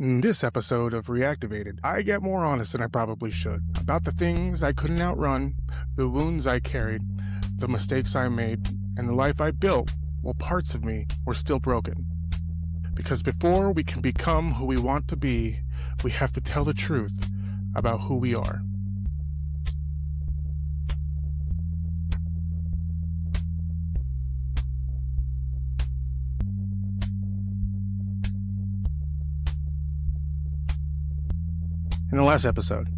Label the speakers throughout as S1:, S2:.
S1: In this episode of ReActivated, I get more honest than I probably should about the things I couldn't outrun, the wounds I carried, the mistakes I made, and the life I built while parts of me were still broken. Because before we can become who we want to be, we have to tell the truth about who we are. In the last episode,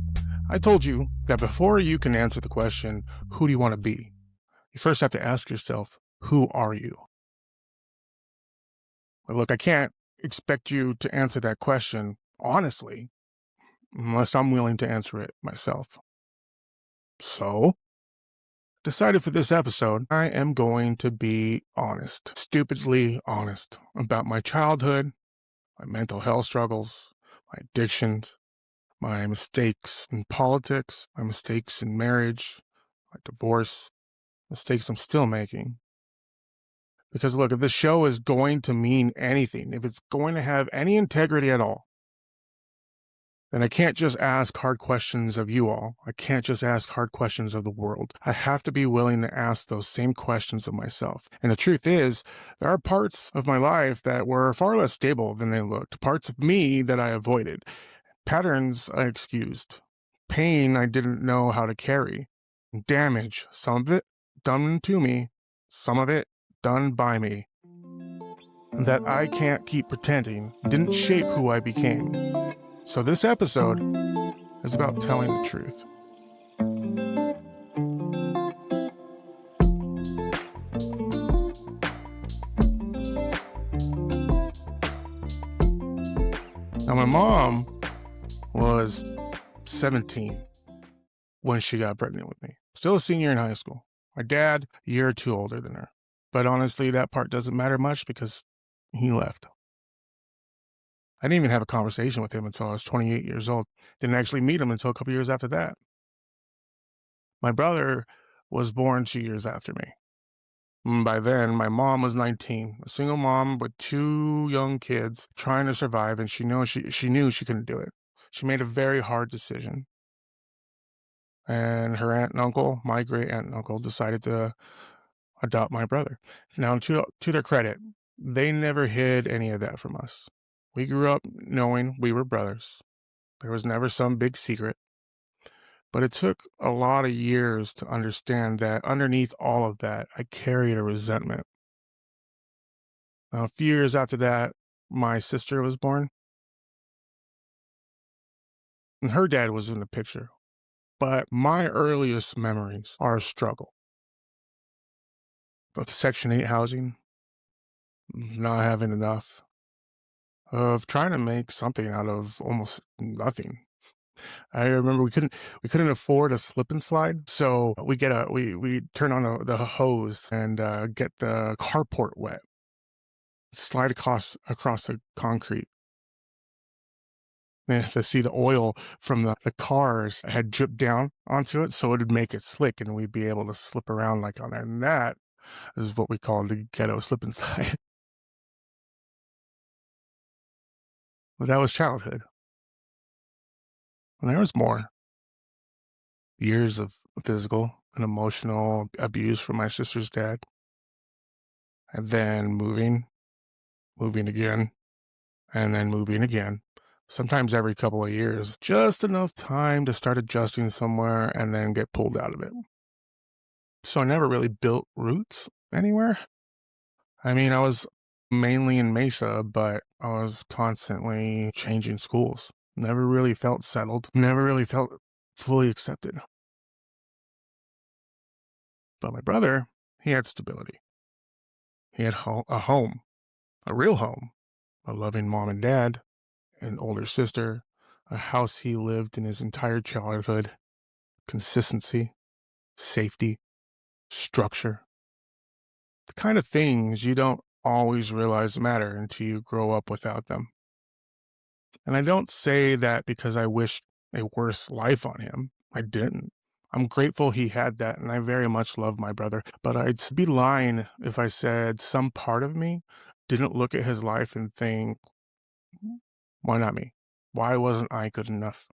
S1: I told you that before you can answer the question, who do you want to be? You first have to ask yourself, who are you? But look, I can't expect you to answer that question honestly unless I'm willing to answer it myself. So, decided for this episode, I am going to be honest, stupidly honest about my childhood, my mental health struggles, my addictions, my mistakes in politics, my mistakes in marriage, my divorce, mistakes I'm still making. Because look, if this show is going to mean anything, if it's going to have any integrity at all, then I can't just ask hard questions of you all. I can't just ask hard questions of the world. I have to be willing to ask those same questions of myself. And the truth is, there are parts of my life that were far less stable than they looked, parts of me that I avoided, patterns I excused, pain I didn't know how to carry, damage, some of it done to me, some of it done by me, that I can't keep pretending didn't shape who I became. So this episode is about telling the truth. Now, my mom was 17 when she got pregnant with me. Still a senior in high school. My dad, a year or two older than her. But honestly, that part doesn't matter much because he left. I didn't even have a conversation with him until I was 28 years old. Didn't actually meet him until a couple years after that. My brother was born 2 years after me. By then, my mom was 19, a single mom with 2 young kids trying to survive, and she knew she couldn't do it. She made a very hard decision. And her aunt and uncle, my great aunt and uncle, decided to adopt my brother. Now, to their credit, they never hid any of that from us. We grew up knowing we were brothers. There was never some big secret. But it took a lot of years to understand that underneath all of that, I carried a resentment. Now, a few years after that, my sister was born. And her dad was in the picture. But my earliest memories are a struggle of Section 8 housing, not having enough, of trying to make something out of almost nothing. I remember we couldn't afford a slip and slide, so we turn on the hose and get the carport wet, slide across the concrete. And to see the oil from the cars had dripped down onto it, so it'd make it slick, and we'd be able to slip around like on there. And that is what we call the ghetto slip and slide. But that was childhood. And there was more. Years of physical and emotional abuse from my sister's dad. And then moving again, and then moving again. Sometimes every couple of years, just enough time to start adjusting somewhere and then get pulled out of it. So I never really built roots anywhere. I mean, I was mainly in Mesa, but I was constantly changing schools. Never really felt settled, never really felt fully accepted. But my brother, he had stability. He had a home, a real home, a loving mom and dad, an older sister, a house he lived in his entire childhood, consistency, safety, structure. The kind of things you don't always realize matter until you grow up without them. And I don't say that because I wished a worse life on him. I didn't. I'm grateful he had that, and I very much love my brother. But I'd be lying if I said some part of me didn't look at his life and think, Why not me? Why wasn't I good enough?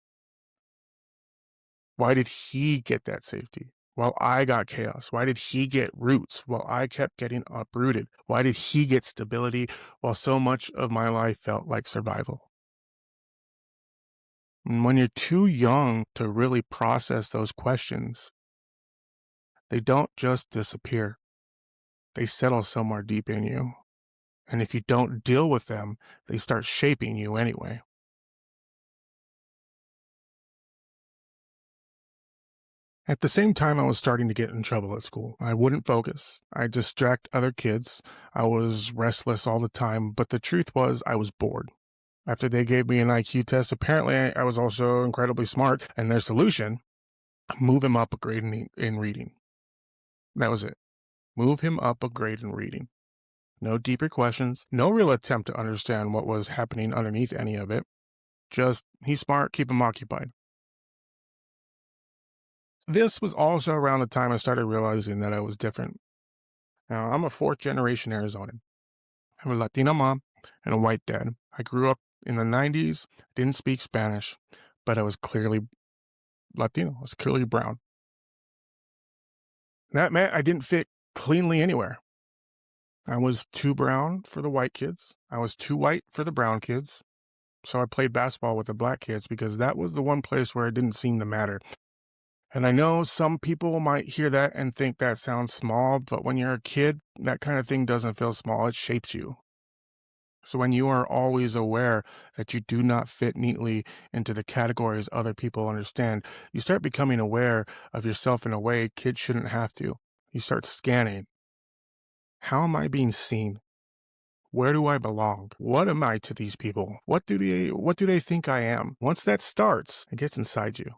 S1: Why did he get that safety while I got chaos? Why did he get roots while I kept getting uprooted? Why did he get stability while so much of my life felt like survival? And when you're too young to really process those questions, they don't just disappear. They settle somewhere deep in you. And if you don't deal with them, they start shaping you anyway. At the same time, I was starting to get in trouble at school. I wouldn't focus. I distract other kids. I was restless all the time. But the truth was, I was bored. After they gave me an IQ test, apparently I was also incredibly smart. And their solution, move him up a grade in reading. That was it. Move him up a grade in reading. No deeper questions. No real attempt to understand what was happening underneath any of it. Just, he's smart, keep him occupied. This was also around the time I started realizing that I was different. Now, I'm a fourth generation Arizonan. I have a Latino mom and a white dad. I grew up in the 90s, didn't speak Spanish, but I was clearly Latino. I was clearly brown. That meant I didn't fit cleanly anywhere. I was too brown for the white kids. I was too white for the brown kids. So I played basketball with the black kids because that was the one place where it didn't seem to matter. And I know some people might hear that and think that sounds small, but when you're a kid, that kind of thing doesn't feel small. It shapes you. So when you are always aware that you do not fit neatly into the categories other people understand, you start becoming aware of yourself in a way kids shouldn't have to. You start scanning. How am I being seen? Where do I belong? What am I to these people? What do they think I am? Once that starts, it gets inside you.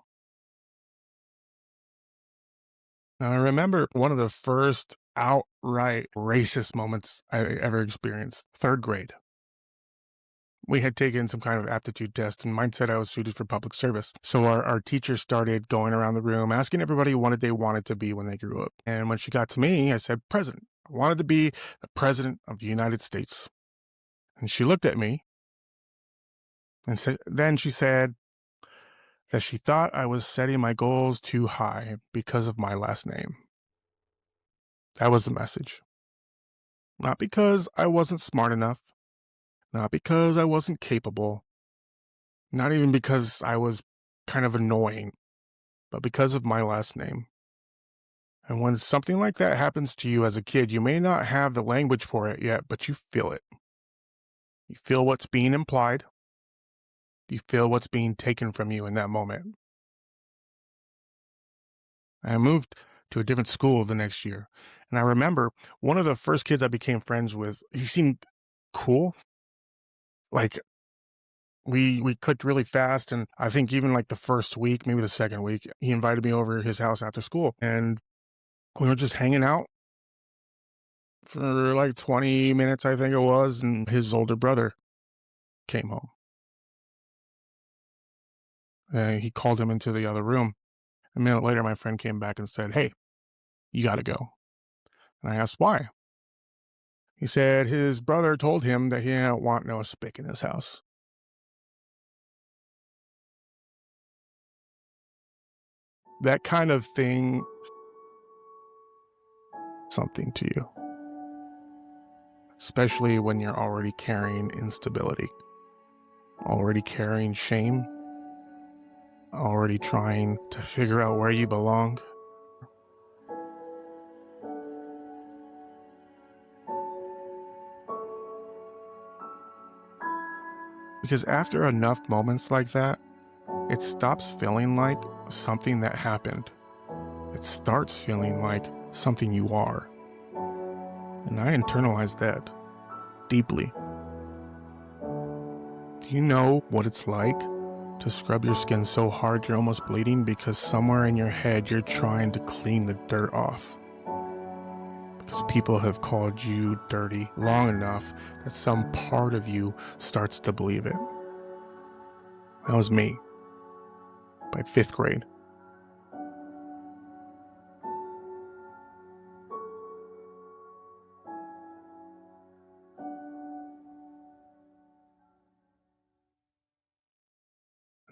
S1: Now, I remember one of the first outright racist moments I ever experienced. Third grade. We had taken some kind of aptitude test, and mine said I was suited for public service. So our teacher started going around the room, asking everybody what they wanted to be when they grew up. And when she got to me, I said, president. I wanted to be the president of the United States. And she looked at me and then she said that she thought I was setting my goals too high because of my last name. That was the message. Not because I wasn't smart enough, not because I wasn't capable, not even because I was kind of annoying, but because of my last name. And when something like that happens to you as a kid, you may not have the language for it yet, but you feel it. You feel what's being implied. You feel what's being taken from you in that moment. I moved to a different school the next year. And I remember one of the first kids I became friends with, he seemed cool. Like we clicked really fast. And I think even like the first week, maybe the second week, he invited me over to his house after school. And we were just hanging out for like 20 minutes, I think it was. And his older brother came home. He called him into the other room. A minute later, my friend came back and said, "Hey, you got to go." And I asked why. He said his brother told him that he didn't want no spick in his house. That kind of thing, something to you, especially when you're already carrying instability, already carrying shame, already trying to figure out where you belong. Because after enough moments like that, it stops feeling like something that happened. It starts feeling like something you are. And I internalized that deeply. Do you know what it's like to scrub your skin so hard you're almost bleeding because somewhere in your head you're trying to clean the dirt off? Because people have called you dirty long enough that some part of you starts to believe it. That was me by fifth grade.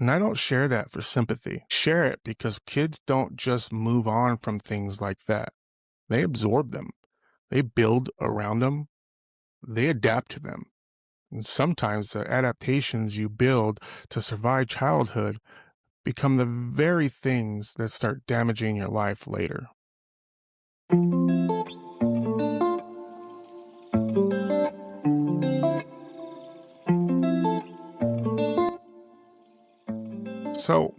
S1: And I don't share that for sympathy. Share it because kids don't just move on from things like that. They absorb them. They build around them. They adapt to them. And sometimes the adaptations you build to survive childhood become the very things that start damaging your life later. So,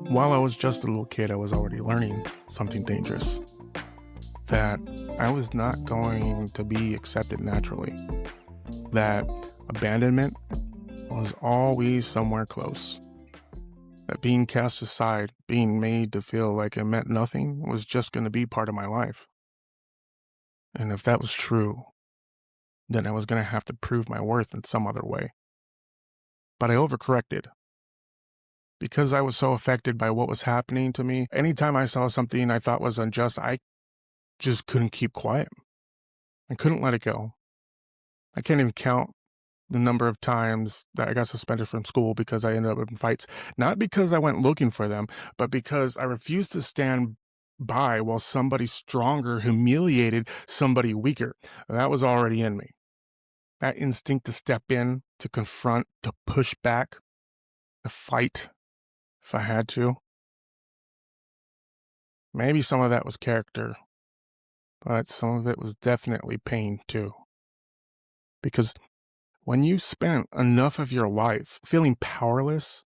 S1: while I was just a little kid, I was already learning something dangerous. That I was not going to be accepted naturally. That abandonment was always somewhere close. That being cast aside, being made to feel like it meant nothing, was just going to be part of my life. And if that was true, then I was going to have to prove my worth in some other way. But I overcorrected. Because I was so affected by what was happening to me, anytime I saw something I thought was unjust, I just couldn't keep quiet. I couldn't let it go. I can't even count the number of times that I got suspended from school because I ended up in fights. Not because I went looking for them, but because I refused to stand by while somebody stronger humiliated somebody weaker. That was already in me. That instinct to step in, to confront, to push back, to fight if I had to. Maybe some of that was character, but some of it was definitely pain too. Because when you've spent enough of your life feeling powerless,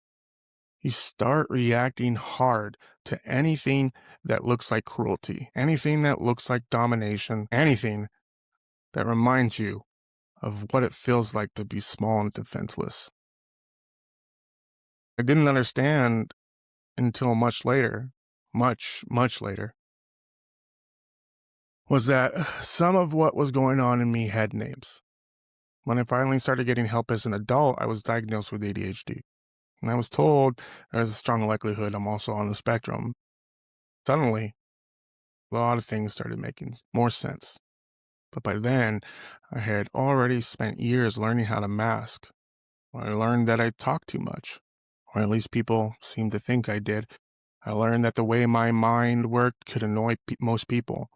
S1: you start reacting hard to anything that looks like cruelty, anything that looks like domination, anything that reminds you of what it feels like to be small and defenseless. I didn't understand until much later, much later, was that some of what was going on in me had names. When I finally started getting help as an adult, I was diagnosed with ADHD. And I was told there's a strong likelihood I'm also on the spectrum. Suddenly, a lot of things started making more sense. But by then, I had already spent years learning how to mask. I learned that I talked too much, or at least people seemed to think I did. I learned that the way my mind worked could annoy most people.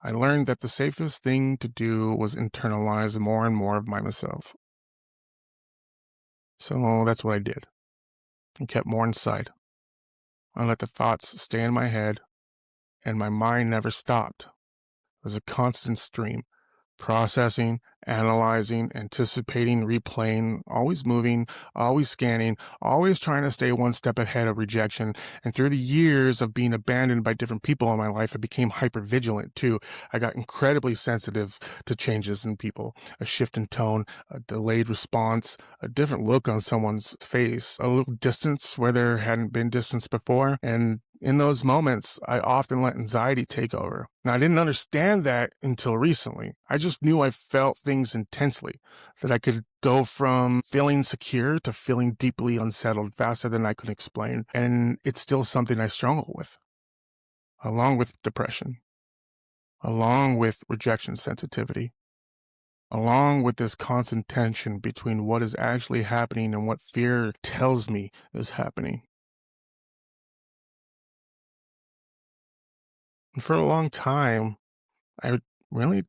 S1: I learned that the safest thing to do was internalize more and more of myself. So that's what I did. I kept more inside. I let the thoughts stay in my head, and my mind never stopped. It was a constant stream. Processing, analyzing, anticipating, replaying, always moving, always scanning, always trying to stay one step ahead of rejection. And through the years of being abandoned by different people in my life, I became hypervigilant too. I got incredibly sensitive to changes in people, a shift in tone, a delayed response, a different look on someone's face, a little distance where there hadn't been distance before. And in those moments, I often let anxiety take over. Now, I didn't understand that until recently. I just knew I felt things intensely, that I could go from feeling secure to feeling deeply unsettled faster than I could explain. And it's still something I struggle with, along with depression, along with rejection sensitivity, along with this constant tension between what is actually happening and what fear tells me is happening. And for a long time, I really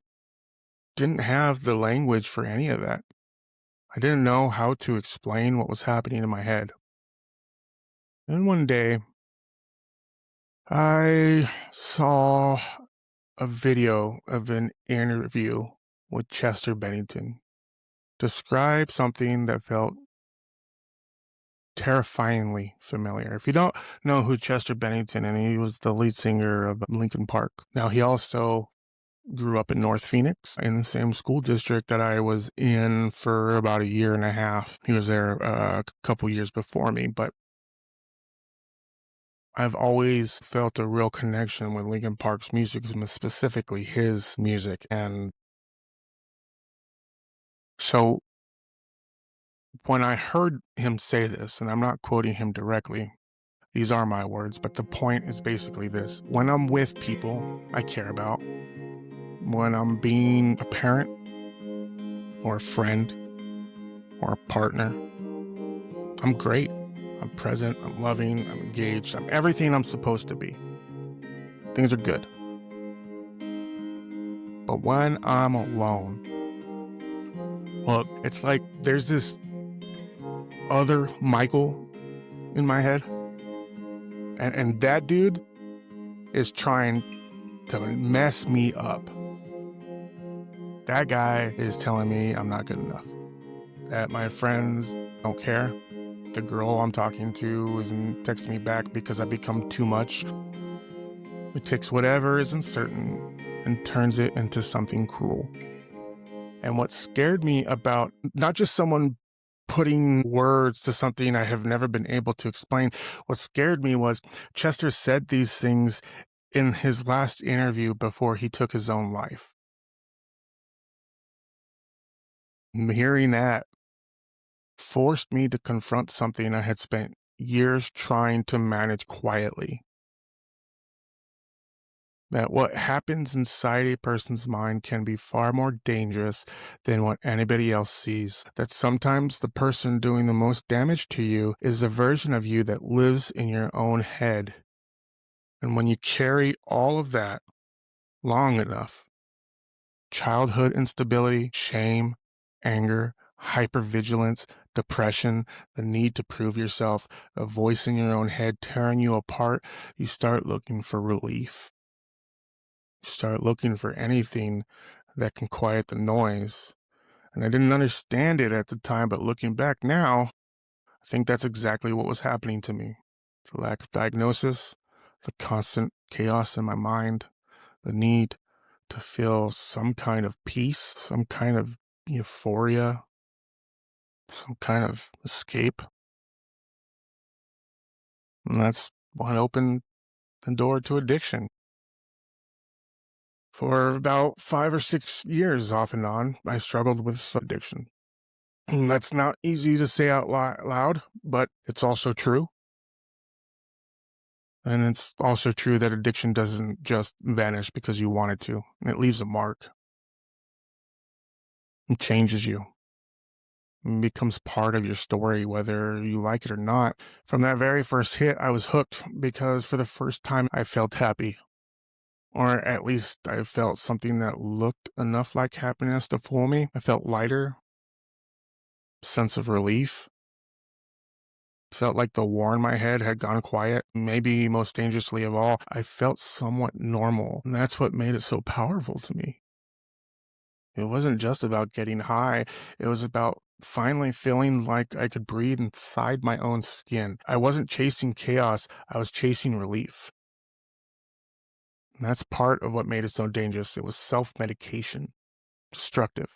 S1: didn't have the language for any of that. I didn't know how to explain what was happening in my head. Then one day, I saw a video of an interview with Chester Bennington describe something that felt terrifyingly familiar. If you don't know who Chester Bennington is, he was the lead singer of Linkin Park. Now, he also grew up in North Phoenix in the same school district that I was in for about a year and a half. He was there a couple years before me, but I've always felt a real connection with Linkin Park's music, specifically his music. And so when I heard him say this, and I'm not quoting him directly, these are my words, but the point is basically this. When I'm with people I care about, when I'm being a parent or a friend or a partner, I'm great. I'm present, I'm loving, I'm engaged, I'm everything I'm supposed to be. Things are good. But when I'm alone, well, it's like there's this other Michael in my head. And that dude is trying to mess me up. That guy is telling me I'm not good enough, that my friends don't care. The girl I'm talking to isn't texting me back because I become too much. It takes whatever isn't certain and turns it into something cruel. And what scared me about not just someone putting words to something I have never been able to explain, what scared me was Chester said these things in his last interview before he took his own life. Hearing that forced me to confront something I had spent years trying to manage quietly. That what happens inside a person's mind can be far more dangerous than what anybody else sees. That sometimes the person doing the most damage to you is a version of you that lives in your own head. And when you carry all of that long enough, childhood instability, shame, anger, hypervigilance, depression, the need to prove yourself, a voice in your own head tearing you apart, you start looking for relief. You start looking for anything that can quiet the noise. And I didn't understand it at the time, but looking back now, I think that's exactly what was happening to me. The lack of diagnosis, the constant chaos in my mind, the need to feel some kind of peace, some kind of euphoria, some kind of escape. And that's what opened the door to addiction. For about 5 or 6 years, off and on, I struggled with addiction. And that's not easy to say out loud, but it's also true. And it's also true that addiction doesn't just vanish because you want it to. It leaves a mark. It changes you. It becomes part of your story, whether you like it or not. From that very first hit, I was hooked because for the first time I felt happy. Or at least I felt something that looked enough like happiness to fool me. I felt lighter, sense of relief. Felt like the war in my head had gone quiet. Maybe most dangerously of all, I felt somewhat normal. And that's what made it so powerful to me. It wasn't just about getting high. It was about finally feeling like I could breathe inside my own skin. I wasn't chasing chaos. I was chasing relief. And that's part of what made it so dangerous. It was self-medication. Destructive.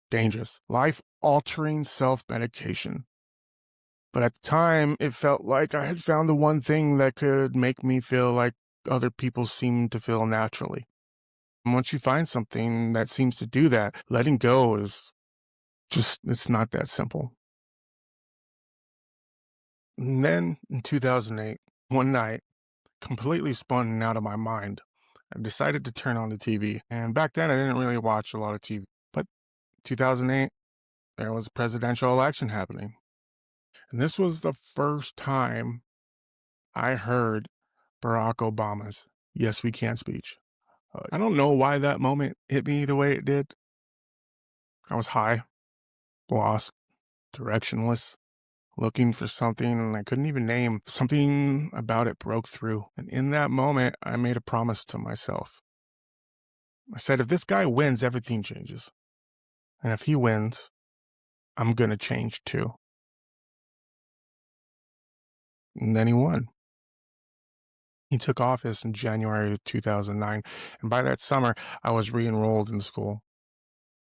S1: Dangerous. Life-altering self-medication. But at the time, it felt like I had found the one thing that could make me feel like other people seem to feel naturally. And once you find something that seems to do that, letting go is just, it's not that simple. And then in 2008, one night, completely spun out of my mind, I decided to turn on the TV. And back then, I didn't really watch a lot of TV. But 2008, there was a presidential election happening. And this was the first time I heard Barack Obama's "Yes, We Can" speech. I don't know why that moment hit me the way it did. I was high, lost, directionless, looking for something I couldn't even name. Something about it broke through. And in that moment, I made a promise to myself. I said, if this guy wins, everything changes. And if he wins, I'm going to change too. And then he won. He took office in January of 2009, and by that summer, I was re-enrolled in school.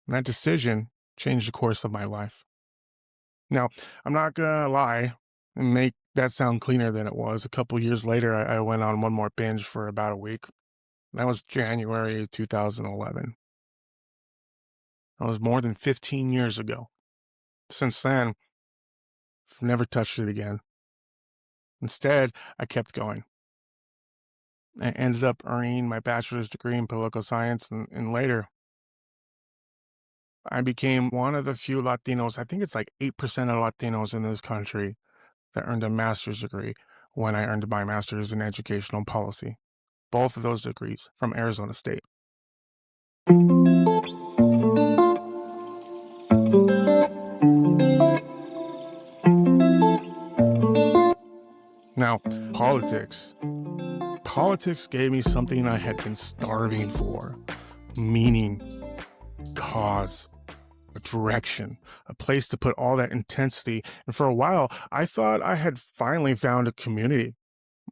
S1: And that decision changed the course of my life. Now, I'm not gonna lie and make that sound cleaner than it was. A couple years later, I went on one more binge for about a week. That was January 2011. That was more than 15 years ago. Since then, I've never touched it again. Instead, I kept going. I ended up earning my bachelor's degree in political science, and later, I became one of the few Latinos, I think it's like 8% of Latinos in this country, that earned a master's degree when I earned my master's in educational policy. Both of those degrees from Arizona State. Now, politics. Politics gave me something I had been starving for: meaning, cause, a direction, a place to put all that intensity. And for a while, I thought I had finally found a community.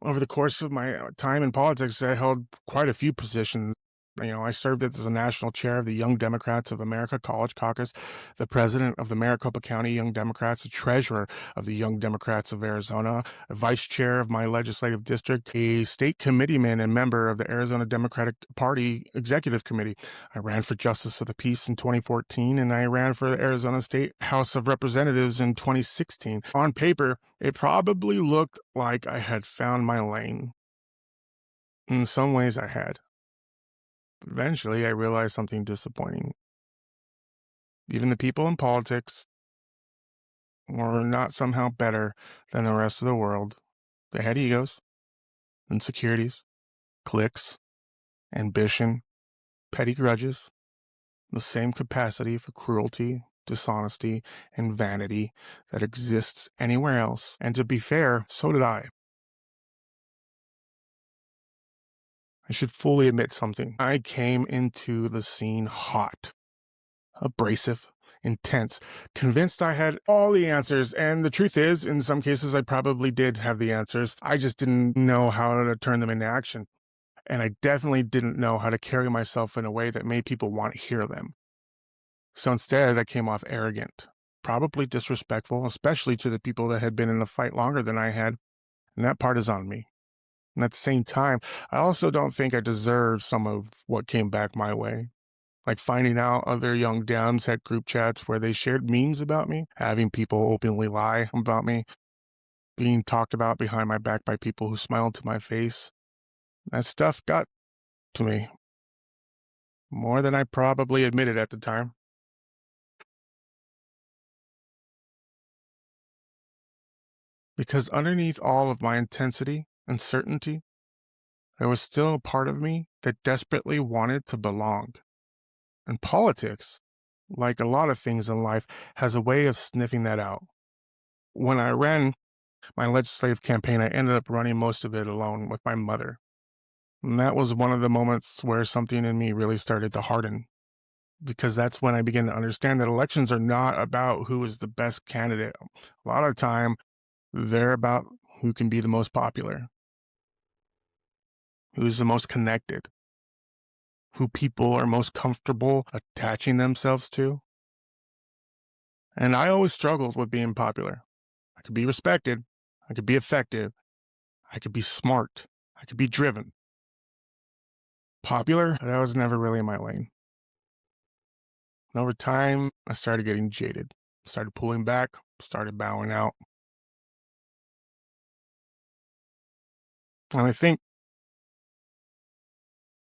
S1: Over the course of my time in politics, I held quite a few positions. I served as the national chair of the Young Democrats of America College Caucus, the president of the Maricopa County Young Democrats, the treasurer of the Young Democrats of Arizona, a vice chair of my legislative district, a state committeeman and member of the Arizona Democratic Party Executive Committee. I ran for Justice of the Peace in 2014, and I ran for the Arizona State House of Representatives in 2016. On paper, it probably looked like I had found my lane. In some ways, I had. Eventually, I realized something disappointing. Even the people in politics were not somehow better than the rest of the world. They had egos, insecurities, cliques, ambition, petty grudges, the same capacity for cruelty, dishonesty, and vanity that exists anywhere else. And to be fair, so did I. I should fully admit something. I came into the scene hot, abrasive, intense, convinced I had all the answers. And the truth is, in some cases, I probably did have the answers. I just didn't know how to turn them into action. And I definitely didn't know how to carry myself in a way that made people want to hear them. So instead, I came off arrogant, probably disrespectful, especially to the people that had been in the fight longer than I had. And that part is on me. And at the same time, I also don't think I deserve some of what came back my way. Like finding out other young Dems had group chats where they shared memes about me, having people openly lie about me, being talked about behind my back by people who smiled to my face. That stuff got to me. More than I probably admitted at the time. Because underneath all of my intensity and certainty, there was still a part of me that desperately wanted to belong. And politics, like a lot of things in life, has a way of sniffing that out. When I ran my legislative campaign, I ended up running most of it alone with my mother. And that was one of the moments where something in me really started to harden, because that's when I began to understand that elections are not about who is the best candidate. A lot of the time, they're about who can be the most popular, who's the most connected, who people are most comfortable attaching themselves to. And I always struggled with being popular. I could be respected, I could be effective, I could be smart, I could be driven. Popular, that was never really my lane. And over time, I started getting jaded, started pulling back, started bowing out. And I think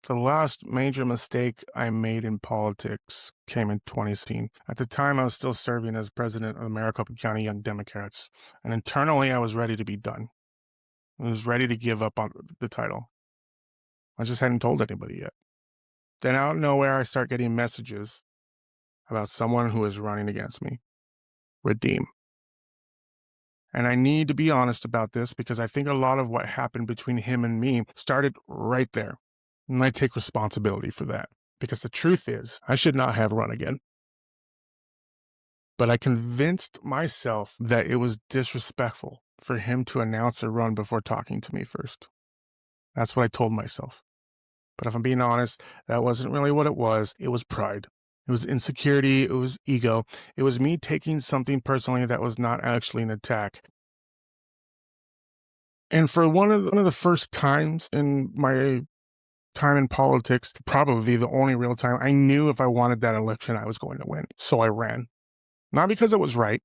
S1: the last major mistake I made in politics came in 2016. At the time, I was still serving as president of the Maricopa County Young Democrats, and internally, I was ready to be done. I was ready to give up on the title. I just hadn't told anybody yet. Then out of nowhere, I start getting messages about someone who is running against me. Redeem. And I need to be honest about this because I think a lot of what happened between him and me started right there. And I take responsibility for that, because the truth is, I should not have run again. But I convinced myself that it was disrespectful for him to announce a run before talking to me first. That's what I told myself. But if I'm being honest, that wasn't really what it was. It was pride. It was insecurity. It was ego. It was me taking something personally that was not actually an attack. And for one of the first times in my time in politics, probably the only real time, I knew if I wanted that election, I was going to win. So I ran. Not because it was right,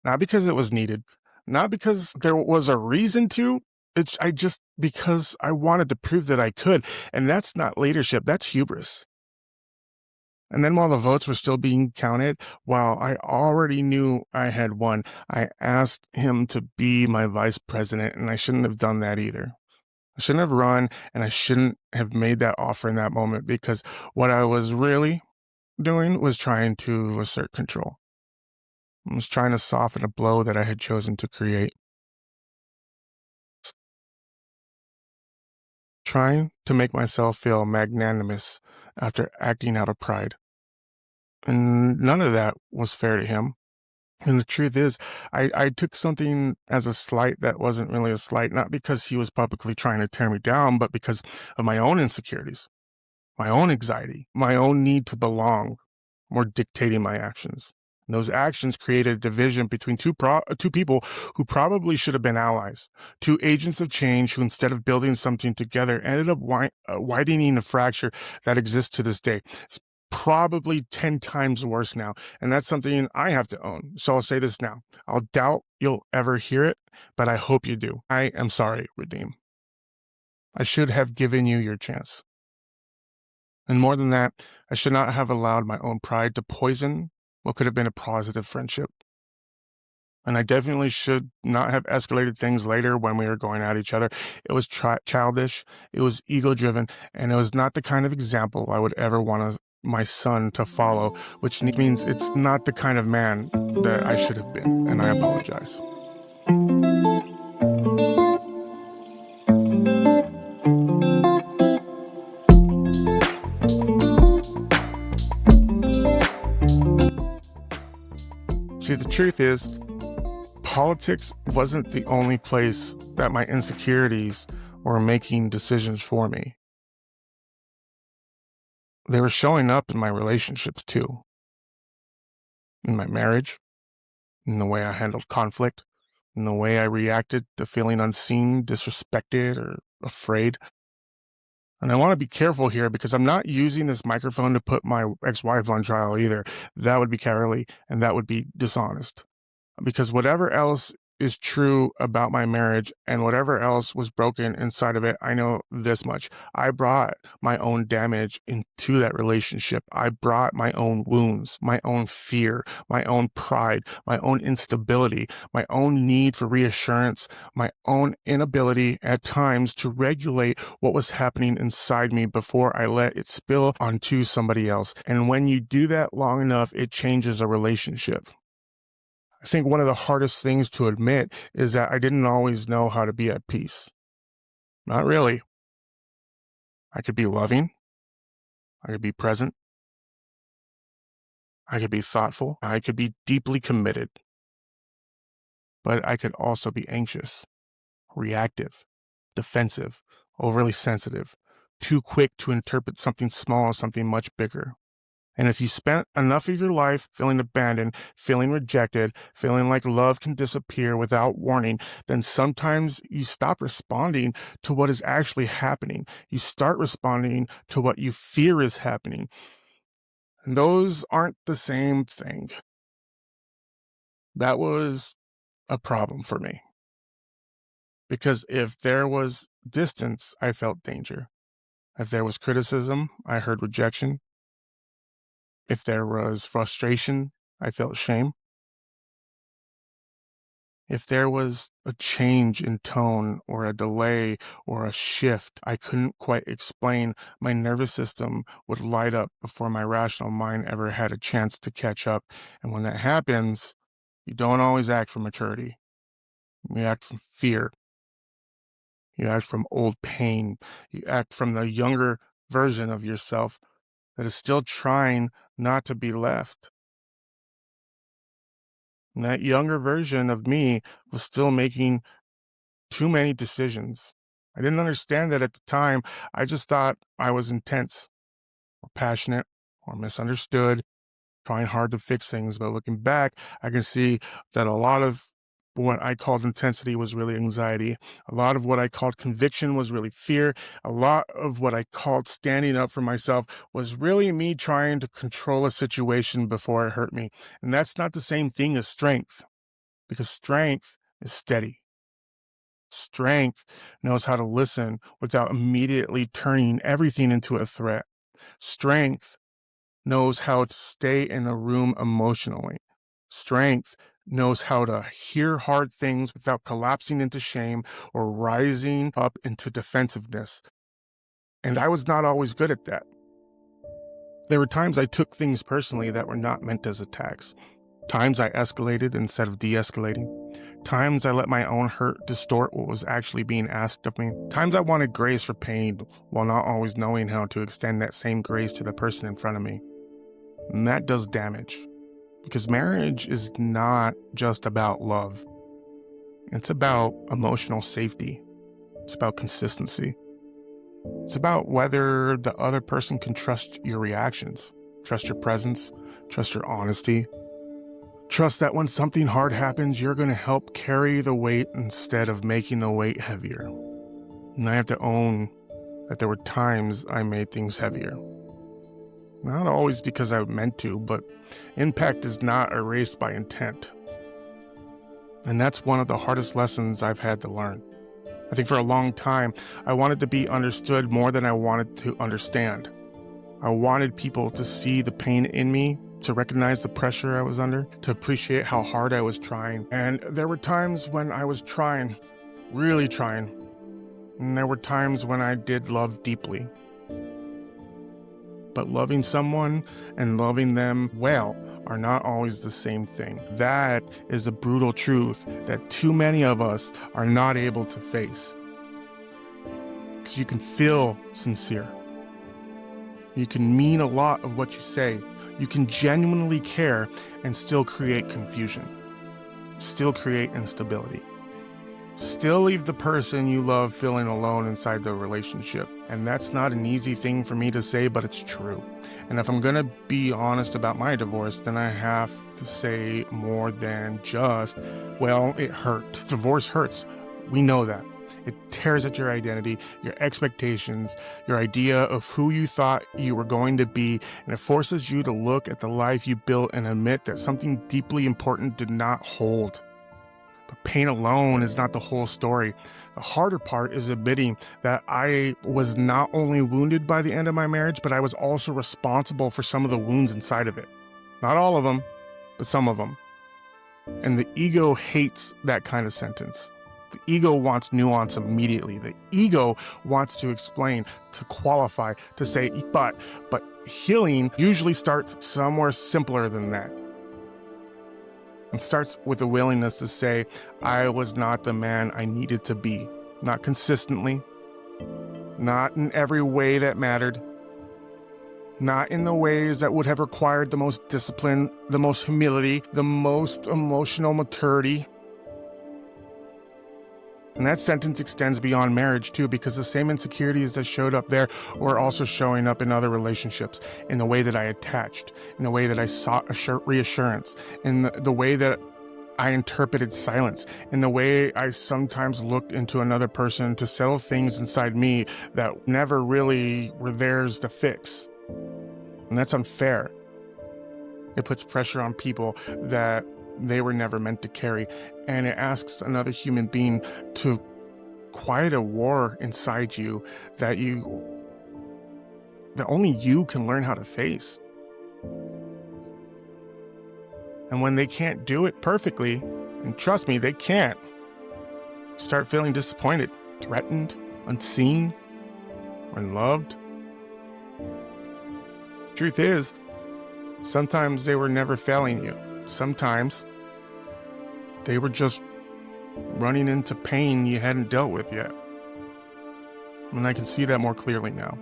S1: not because it was needed, not because there was a reason to. Because I wanted to prove that I could. And that's not leadership, that's hubris. And then while the votes were still being counted, while I already knew I had won, I asked him to be my vice president, and I shouldn't have done that either. I shouldn't have run, and I shouldn't have made that offer in that moment, because what I was really doing was trying to assert control. I was trying to soften a blow that I had chosen to create. Trying to make myself feel magnanimous after acting out of pride. And none of that was fair to him. And the truth is, I took something as a slight that wasn't really a slight, not because he was publicly trying to tear me down, but because of my own insecurities, my own anxiety, my own need to belong were dictating my actions. And those actions created a division between two people who probably should have been allies, two agents of change who, instead of building something together, ended up widening the fracture that exists to this day. It's probably 10 times worse now, and that's something I have to own. So I'll say this now. I'll doubt you'll ever hear it, but I hope you do. I am sorry, Redeem. I should have given you your chance. And more than that, I should not have allowed my own pride to poison what could have been a positive friendship. And I definitely should not have escalated things later when we were going at each other. It was childish, it was ego-driven, and it was not the kind of example I would ever want my son to follow, which means it's not the kind of man that I should have been, and I apologize. See, the truth is, politics wasn't the only place that my insecurities were making decisions for me. They were showing up in my relationships too. In my marriage, in the way I handled conflict, in the way I reacted to feeling unseen, disrespected, or afraid. And I want to be careful here because I'm not using this microphone to put my ex-wife on trial either. That would be cowardly and that would be dishonest. Because whatever else is true about my marriage and whatever else was broken inside of it, I know this much. I brought my own damage into that relationship. I brought my own wounds, my own fear, my own pride, my own instability, my own need for reassurance, my own inability at times to regulate what was happening inside me before I let it spill onto somebody else. And when you do that long enough, it changes a relationship. I think one of the hardest things to admit is that I didn't always know how to be at peace. Not really. I could be loving. I could be present. I could be thoughtful. I could be deeply committed. But I could also be anxious, reactive, defensive, overly sensitive, too quick to interpret something small as something much bigger. And if you spent enough of your life feeling abandoned, feeling rejected, feeling like love can disappear without warning, then sometimes you stop responding to what is actually happening. You start responding to what you fear is happening. And those aren't the same thing. That was a problem for me. Because if there was distance, I felt danger. If there was criticism, I heard rejection. If there was frustration, I felt shame. If there was a change in tone or a delay or a shift I couldn't quite explain, my nervous system would light up before my rational mind ever had a chance to catch up. And when that happens, you don't always act from maturity. You act from fear. You act from old pain. You act from the younger version of yourself that is still trying not to be left. And that younger version of me was still making too many decisions. I didn't understand that at the time. I just thought I was intense or passionate or misunderstood, trying hard to fix things. But looking back, I can see that a lot of what I called intensity was really anxiety. A lot of what I called conviction was really fear. A lot of what I called standing up for myself was really me trying to control a situation before it hurt me. And that's not the same thing as strength, because strength is steady. Strength knows how to listen without immediately turning everything into a threat. Strength knows how to stay in the room emotionally. Strength knows how to hear hard things without collapsing into shame or rising up into defensiveness. And I was not always good at that. There were times I took things personally that were not meant as attacks. Times I escalated instead of de-escalating. Times I let my own hurt distort what was actually being asked of me. Times I wanted grace for pain while not always knowing how to extend that same grace to the person in front of me. And that does damage. Because marriage is not just about love. It's about emotional safety. It's about consistency. It's about whether the other person can trust your reactions, trust your presence, trust your honesty. Trust that when something hard happens, you're going to help carry the weight instead of making the weight heavier. And I have to own that there were times I made things heavier. Not always because I meant to, but impact is not erased by intent. And that's one of the hardest lessons I've had to learn. I think for a long time, I wanted to be understood more than I wanted to understand. I wanted people to see the pain in me, to recognize the pressure I was under, to appreciate how hard I was trying. And there were times when I was trying, really trying. And there were times when I did love deeply. But loving someone and loving them well are not always the same thing. That is a brutal truth that too many of us are not able to face. Because you can feel sincere. You can mean a lot of what you say. You can genuinely care and still create confusion. Still create instability. Still leave the person you love feeling alone inside the relationship. And that's not an easy thing for me to say, but it's true. And if I'm gonna be honest about my divorce, then I have to say more than just, well, it hurt. Divorce hurts. We know that. It tears at your identity, your expectations, your idea of who you thought you were going to be, and it forces you to look at the life you built and admit that something deeply important did not hold. But pain alone is not the whole story. The harder part is admitting that I was not only wounded by the end of my marriage, but I was also responsible for some of the wounds inside of it. Not all of them, but some of them. And the ego hates that kind of sentence. The ego wants nuance immediately. The ego wants to explain, to qualify, to say, but healing usually starts somewhere simpler than that. It starts with a willingness to say, I was not the man I needed to be. Not consistently. Not in every way that mattered. Not in the ways that would have required the most discipline, the most humility, the most emotional maturity. And that sentence extends beyond marriage too, because the same insecurities that showed up there were also showing up in other relationships, in the way that I attached, in the way that I sought reassurance, in the way that I interpreted silence, in the way I sometimes looked into another person to settle things inside me that never really were theirs to fix. And that's unfair. It puts pressure on people that they were never meant to carry, and it asks another human being to quiet a war inside you that only you can learn how to face. And when they can't do it perfectly, and trust me, they can't, start feeling disappointed, threatened, unseen, unloved. Truth is, sometimes they were never failing you. Sometimes they were just running into pain you hadn't dealt with yet. And I can see that more clearly now.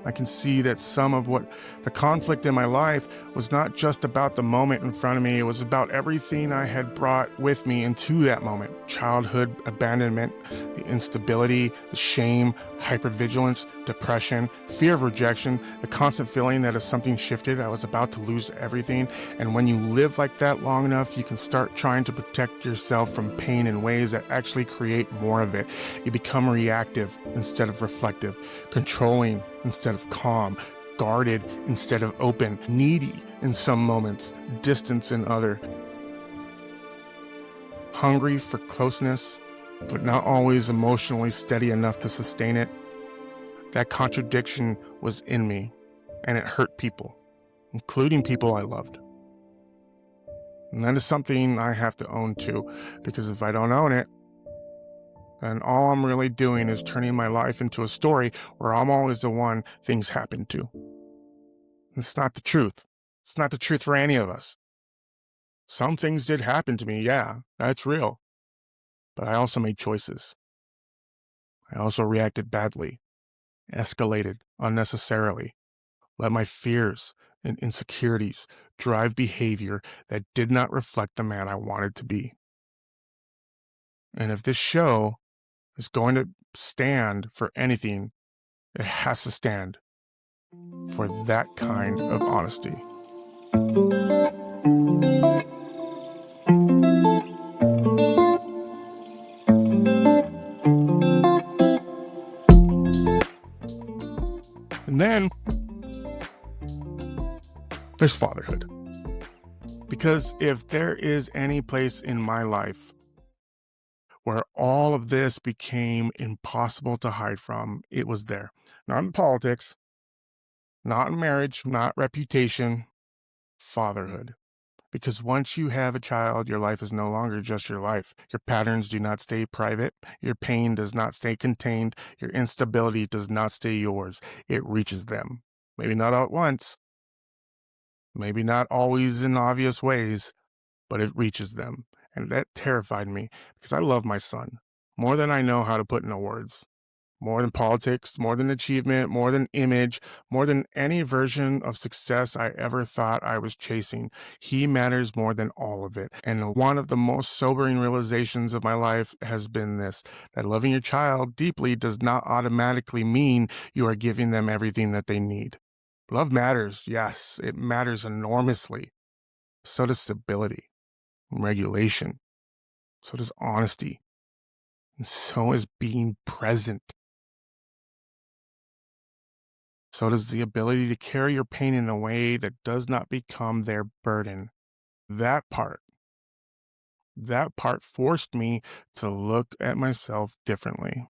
S1: I can see that some of what the conflict in my life was not just about the moment in front of me. It was about everything I had brought with me into that moment. Childhood abandonment, the instability, the shame, hypervigilance, depression, fear of rejection, the constant feeling that if something shifted, I was about to lose everything. And when you live like that long enough, you can start trying to protect yourself from pain in ways that actually create more of it. You become reactive instead of reflective, controlling instead of calm, guarded instead of open, needy in some moments, distant in other, hungry for closeness, but not always emotionally steady enough to sustain it. That contradiction was in me, and it hurt people. including people I loved. And that is something I have to own too, because if I don't own it, then all I'm really doing is turning my life into a story where I'm always the one things happen to. It's not the truth. It's not the truth for any of us. Some things did happen to me, yeah, that's real. But I also made choices. I also reacted badly, escalated unnecessarily, let my fears and insecurities drive behavior that did not reflect the man I wanted to be. And if this show is going to stand for anything, it has to stand for that kind of honesty. And then there's fatherhood. Because if there is any place in my life where all of this became impossible to hide from, it was there. Not in politics, not in marriage, not reputation, fatherhood. Because once you have a child, your life is no longer just your life. Your patterns do not stay private. Your pain does not stay contained. Your instability does not stay yours. It reaches them. Maybe not all at once. Maybe not always in obvious ways, but it reaches them. And that terrified me because I love my son more than I know how to put into words. More than politics, more than achievement, more than image, more than any version of success I ever thought I was chasing. He matters more than all of it. And one of the most sobering realizations of my life has been this, that loving your child deeply does not automatically mean you are giving them everything that they need. Love matters, yes, it matters enormously. So does stability, regulation. So does honesty. And so is being present. So does the ability to carry your pain in a way that does not become their burden. That part forced me to look at myself differently.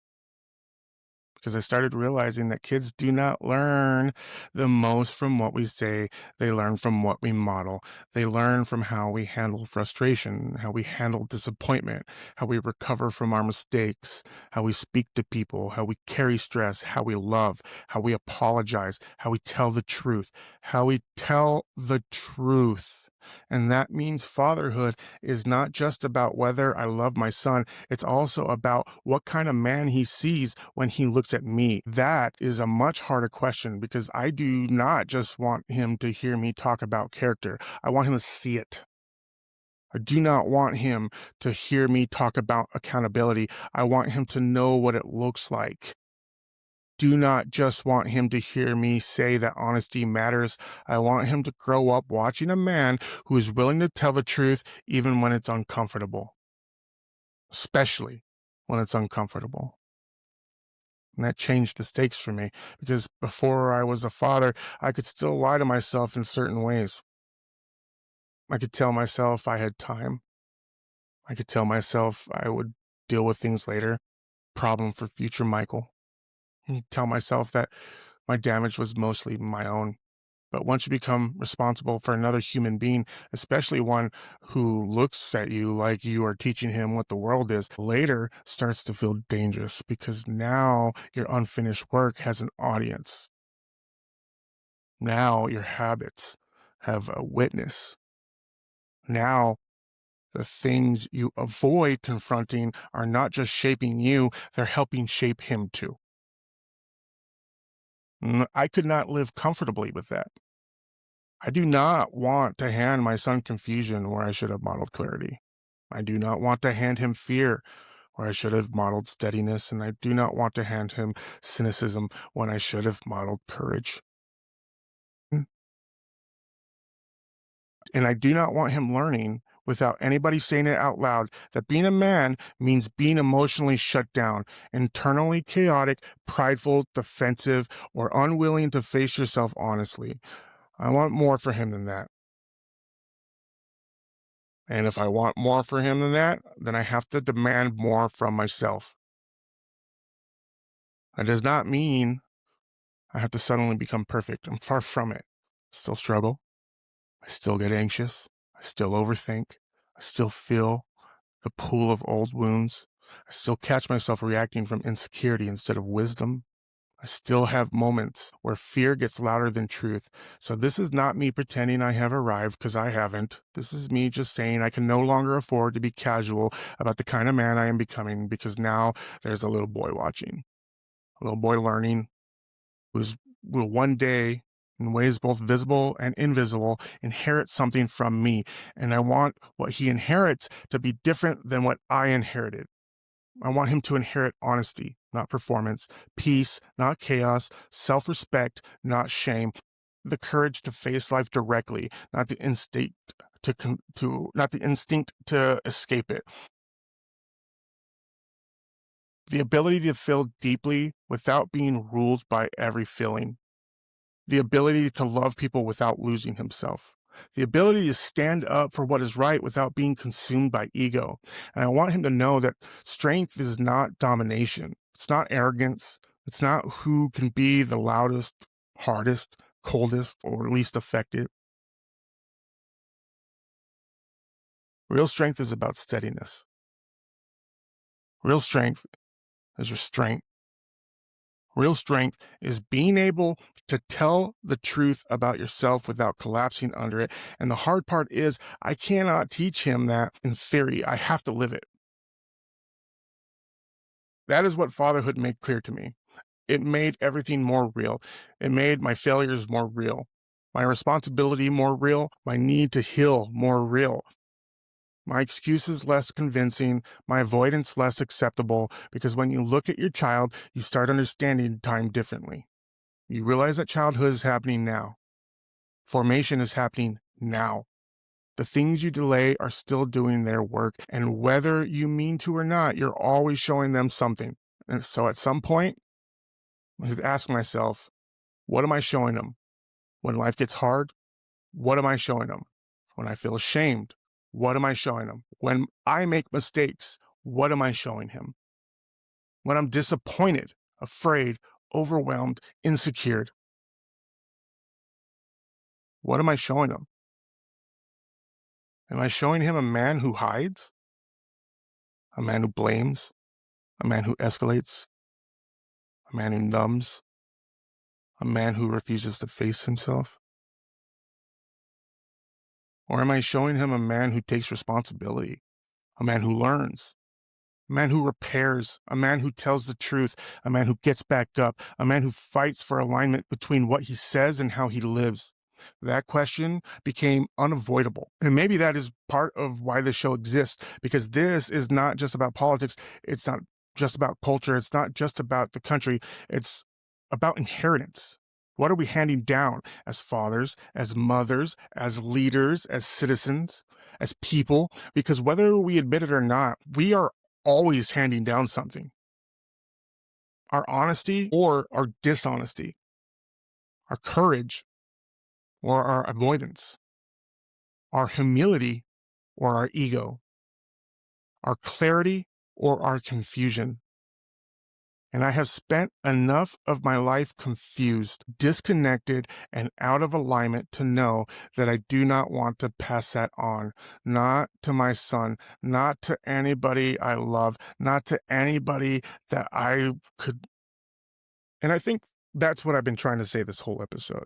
S1: Because I started realizing that kids do not learn the most from what we say. They learn from what we model. They learn from how we handle frustration, how we handle disappointment, how we recover from our mistakes, how we speak to people, how we carry stress, how we love, how we apologize, how we tell the truth, how we tell the truth. And that means fatherhood is not just about whether I love my son. It's also about what kind of man he sees when he looks at me. That is a much harder question because I do not just want him to hear me talk about character. I want him to see it. I do not want him to hear me talk about accountability. I want him to know what it looks like. Do not just want him to hear me say that honesty matters. I want him to grow up watching a man who is willing to tell the truth even when it's uncomfortable, especially when it's uncomfortable. And that changed the stakes for me because before I was a father, I could still lie to myself in certain ways. I could tell myself I had time. I could tell myself I would deal with things later. Problem for future Michael. And tell myself that my damage was mostly my own. But once you become responsible for another human being, especially one who looks at you like you are teaching him what the world is, later starts to feel dangerous because now your unfinished work has an audience. Now your habits have a witness. Now the things you avoid confronting are not just shaping you, they're helping shape him too. I could not live comfortably with that. I do not want to hand my son confusion where I should have modeled clarity. I do not want to hand him fear where I should have modeled steadiness, and I do not want to hand him cynicism when I should have modeled courage. And I do not want him learning without anybody saying it out loud that being a man means being emotionally shut down, internally chaotic, prideful, defensive, or unwilling to face yourself honestly. I want more for him than that. And if I want more for him than that, then I have to demand more from myself. That does not mean I have to suddenly become perfect. I'm far from it. Still struggle, I still get anxious. I still overthink. I still feel the pool of old wounds. I still catch myself reacting from insecurity instead of wisdom. I still have moments where fear gets louder than truth. So this is not me pretending I have arrived, because I haven't. This is me just saying I can no longer afford to be casual about the kind of man I am becoming, because now there's a little boy watching, a little boy learning, who's will one day, in ways both visible and invisible, inherit something from me. And I want what he inherits to be different than what I inherited. I want him to inherit honesty, not performance, peace, not chaos, self-respect, not shame, the courage to face life directly, not the instinct to escape it. The ability to feel deeply without being ruled by every feeling. The ability to love people without losing himself. The ability to stand up for what is right without being consumed by ego. And I want him to know that strength is not domination. It's not arrogance. It's not who can be the loudest, hardest, coldest, or least affected. Real strength is about steadiness. Real strength is restraint. Real strength is being able to tell the truth about yourself without collapsing under it. And the hard part is, I cannot teach him that in theory. I have to live it. That is what fatherhood made clear to me. It made everything more real. It made my failures more real, my responsibility more real, my need to heal more real, my excuses less convincing, my avoidance less acceptable, because when you look at your child, you start understanding time differently. You realize that childhood is happening now. Formation is happening now. The things you delay are still doing their work, and whether you mean to or not, you're always showing them something. And so at some point, I have to ask myself, what am I showing them? When life gets hard, what am I showing them? When I feel ashamed, what am I showing them? When I make mistakes, what am I showing him? When I'm disappointed, afraid, overwhelmed, insecure, what am I showing him? Am I showing him a man who hides? A man who blames? A man who escalates? A man who numbs? A man who refuses to face himself? Or am I showing him a man who takes responsibility? A man who learns? A man who repairs? A man who tells the truth? A man who gets back up? A man who fights for alignment between what he says and how he lives? That question became unavoidable. And maybe that is part of why the show exists, because this is not just about politics. It's not just about culture. It's not just about the country. It's about inheritance. What are we handing down as fathers, as mothers, as leaders, as citizens, as people? Because whether we admit it or not, we are always handing down something. Our honesty or our dishonesty, our courage or our avoidance, our humility or our ego, our clarity or our confusion. And I have spent enough of my life confused, disconnected, and out of alignment to know that I do not want to pass that on, not to my son, not to anybody I love, not to anybody that I could. And I think that's what I've been trying to say this whole episode.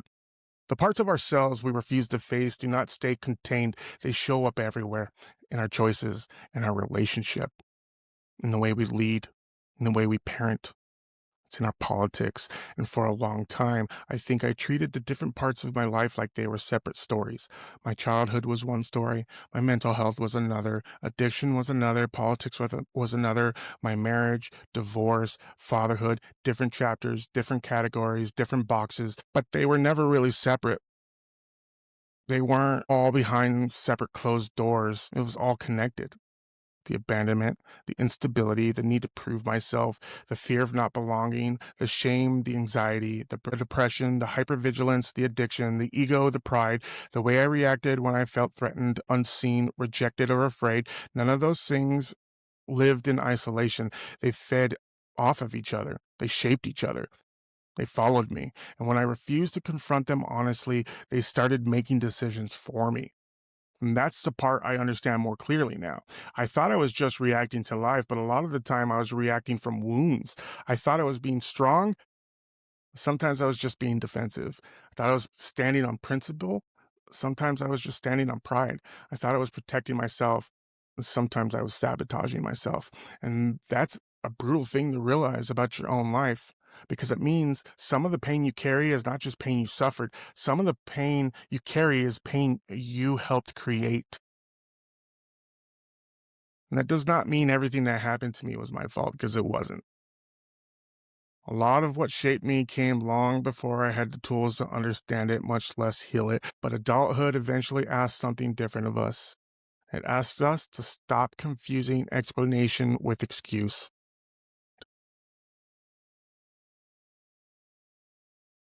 S1: The parts of ourselves we refuse to face do not stay contained. They show up everywhere, in our choices, in our relationship, in the way we lead, in the way we parent. It's in our politics. And for a long time, I think I treated the different parts of my life like they were separate stories. My childhood was one story. My mental health was another. Addiction was another. Politics was another. My marriage, divorce, fatherhood, different chapters, different categories, different boxes. But they were never really separate. They weren't all behind separate closed doors. It was all connected. The abandonment, the instability, the need to prove myself, the fear of not belonging, the shame, the anxiety, the depression, the hypervigilance, the addiction, the ego, the pride, the way I reacted when I felt threatened, unseen, rejected, or afraid. None of those things lived in isolation. They fed off of each other. They shaped each other. They followed me. And when I refused to confront them honestly, they started making decisions for me. And that's the part I understand more clearly now. I thought I was just reacting to life, but a lot of the time I was reacting from wounds. I thought I was being strong. Sometimes I was just being defensive. I thought I was standing on principle. Sometimes I was just standing on pride. I thought I was protecting myself. Sometimes I was sabotaging myself. And that's a brutal thing to realize about your own life, because it means some of the pain you carry is not just pain you suffered. Some of the pain you carry is pain you helped create. And that does not mean everything that happened to me was my fault, because it wasn't. A lot of what shaped me came long before I had the tools to understand it, much less heal it. But adulthood eventually asked something different of us. It asks us to stop confusing explanation with excuse.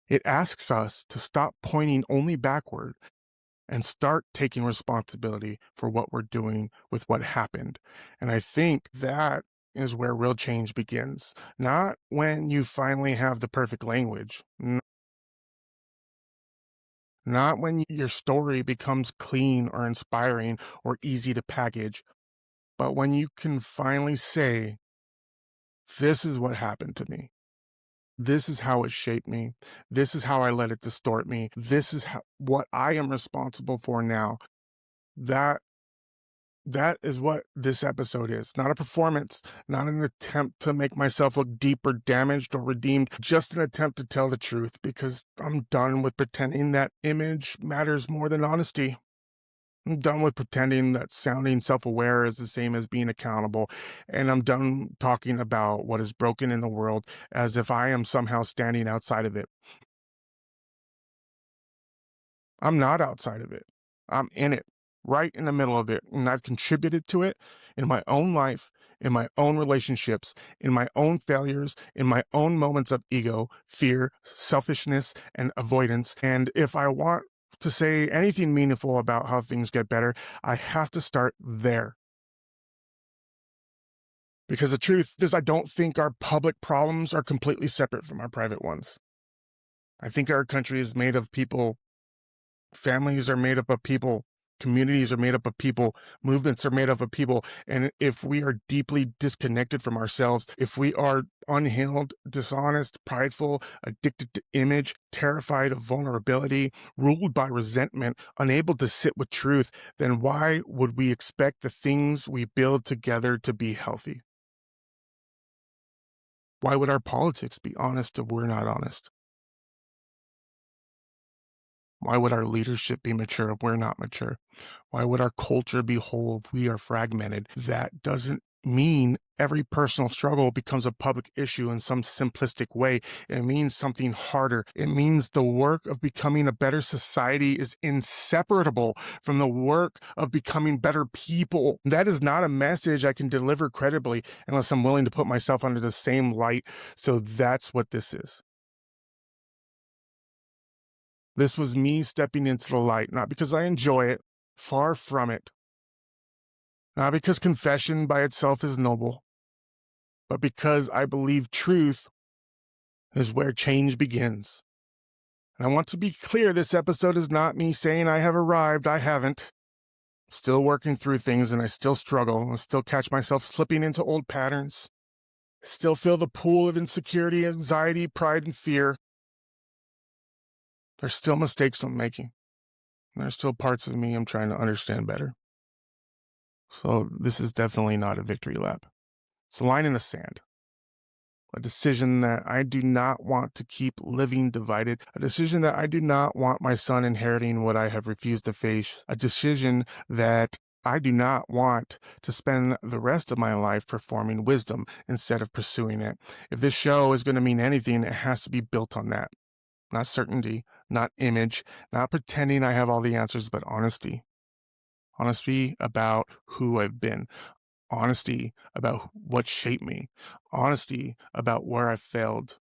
S1: It asks us to stop pointing only backward and start taking responsibility for what we're doing with what happened. And I think that is where real change begins. Not when you finally have the perfect language, not when your story becomes clean or inspiring or easy to package, but when you can finally say, this is what happened to me. This is how it shaped me. This is how I let it distort me. This is what I am responsible for now. That that is what this episode is. Not a performance, not an attempt to make myself look deep or damaged or redeemed, just an attempt to tell the truth, because I'm done with pretending that image matters more than honesty. I'm done with pretending that sounding self-aware is the same as being accountable. And I'm done talking about what is broken in the world as if I am somehow standing outside of it. I'm not outside of it. I'm in it, right in the middle of it. And I've contributed to it in my own life, in my own relationships, in my own failures, in my own moments of ego, fear, selfishness, and avoidance. And if I want to say anything meaningful about how things get better, I have to start there. Because the truth is, I don't think our public problems are completely separate from our private ones. I think our country is made of people. Families are made up of people. Communities are made up of people. Movements are made up of people. And if we are deeply disconnected from ourselves, if we are unhealed, dishonest, prideful, addicted to image, terrified of vulnerability, ruled by resentment, unable to sit with truth, then why would we expect the things we build together to be healthy? Why would our politics be honest if we're not honest? Why would our leadership be mature if we're not mature? Why would our culture be whole if we are fragmented? That doesn't mean every personal struggle becomes a public issue in some simplistic way. It means something harder. It means the work of becoming a better society is inseparable from the work of becoming better people. That is not a message I can deliver credibly unless I'm willing to put myself under the same light. So that's what this is. This was me stepping into the light, not because I enjoy it, far from it. Not because confession by itself is noble, but because I believe truth is where change begins. And I want to be clear, this episode is not me saying I have arrived. I haven't. Still working through things, and I still struggle. I still catch myself slipping into old patterns. Still feel the pool of insecurity, anxiety, pride, and fear. There's still mistakes I'm making. There's still parts of me I'm trying to understand better. So this is definitely not a victory lap. It's a line in the sand. A decision that I do not want to keep living divided. A decision that I do not want my son inheriting what I have refused to face. A decision that I do not want to spend the rest of my life performing wisdom instead of pursuing it. If this show is going to mean anything, it has to be built on that. Not certainty, not image, not pretending I have all the answers, but honesty. Honesty about who I've been. Honesty about what shaped me. Honesty about where I failed.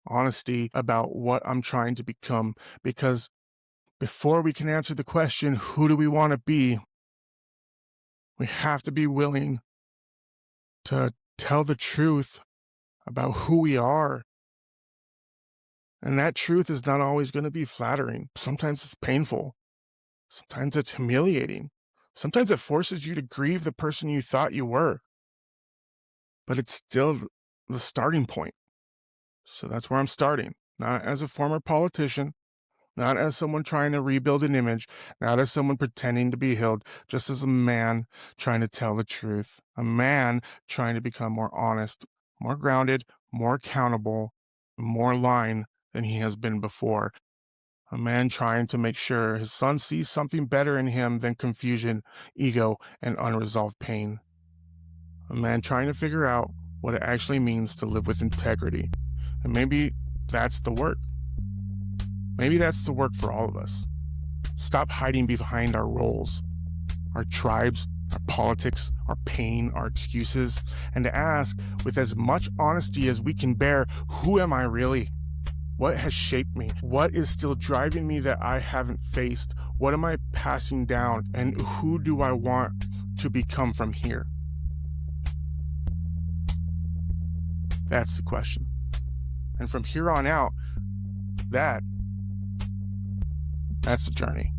S1: Honesty about what I'm trying to become. Because before we can answer the question, who do we want to be? We have to be willing to tell the truth about who we are. And that truth is not always going to be flattering. Sometimes it's painful. Sometimes it's humiliating. Sometimes it forces you to grieve the person you thought you were. But it's still the starting point. So that's where I'm starting. Not as a former politician, not as someone trying to rebuild an image, not as someone pretending to be healed, just as a man trying to tell the truth. A man trying to become more honest, more grounded, more accountable, more aligned than he has been before. A man trying to make sure his son sees something better in him than confusion, ego, and unresolved pain. A man trying to figure out what it actually means to live with integrity. And maybe that's the work. Maybe that's the work for all of us. Stop hiding behind our roles, our tribes, our politics, our pain, our excuses, and to ask with as much honesty as we can bear, who am I really? What has shaped me? What is still driving me that I haven't faced? What am I passing down? And who do I want to become from here? That's the question. And from here on out, that's the journey.